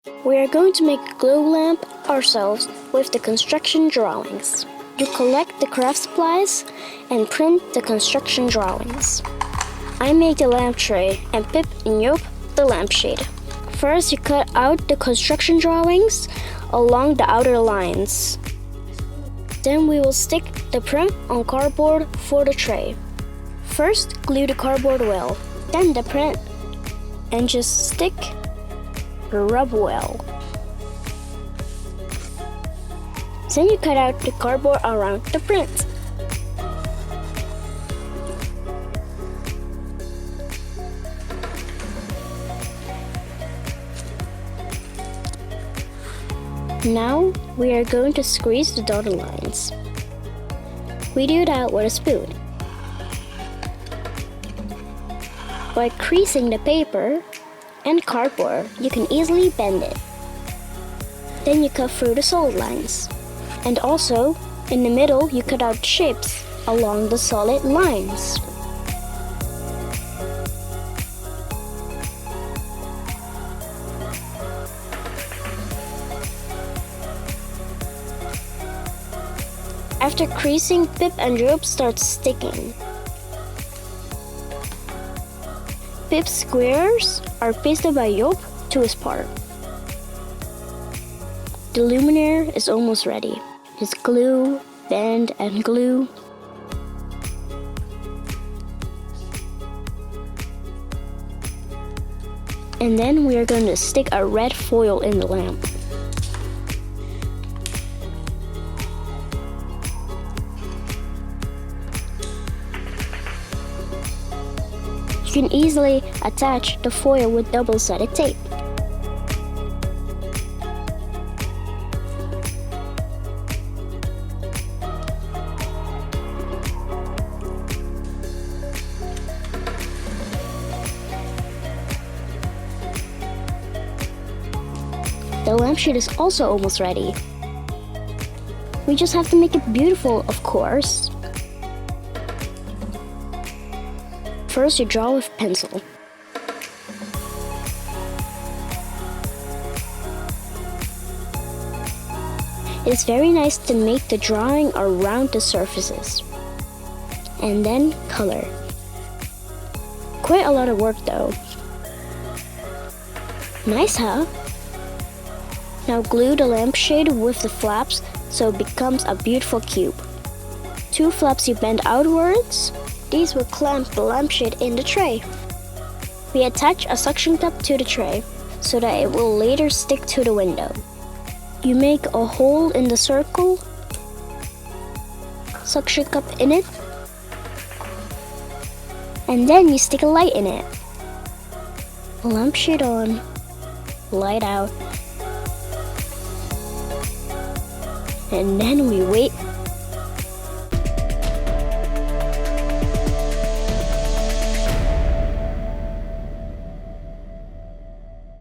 We are going to make a glow lamp ourselves with the construction drawings. You collect the craft supplies and print the construction drawings. I make the lamp tray and Pip and Joop the lampshade. First, you cut out the construction drawings along the outer lines. Then we will stick the print on cardboard for the tray. First, glue the cardboard well, then the print, and just stick, rub well. Then you cut out the cardboard around the print. Now we are going to squeeze the dotted lines. We do that with a spoon. By creasing the paper and cardboard, you can easily bend it. Then you cut through the solid lines. And also, in the middle, you cut out shapes along the solid lines. After creasing, Pip and Joop start sticking. Pip's squares are pasted by Joop to his part. The luminaire is almost ready. Just glue, bend, and glue. And then we are going to stick a red foil in the lamp. You can easily attach the foil with double-sided tape. The lampshade is also almost ready. We just have to make it beautiful, of course. First, you draw with pencil. It's very nice to make the drawing around the surfaces. And then color. Quite a lot of work though. Nice, huh? Now glue the lampshade with the flaps so it becomes a beautiful cube. 2 flaps you bend outwards. These will clamp the lampshade in the tray. We attach a suction cup to the tray so that it will later stick to the window. You make a hole in the circle, suction cup in it, and then you stick a light in it. Lampshade on, light out, and then we wait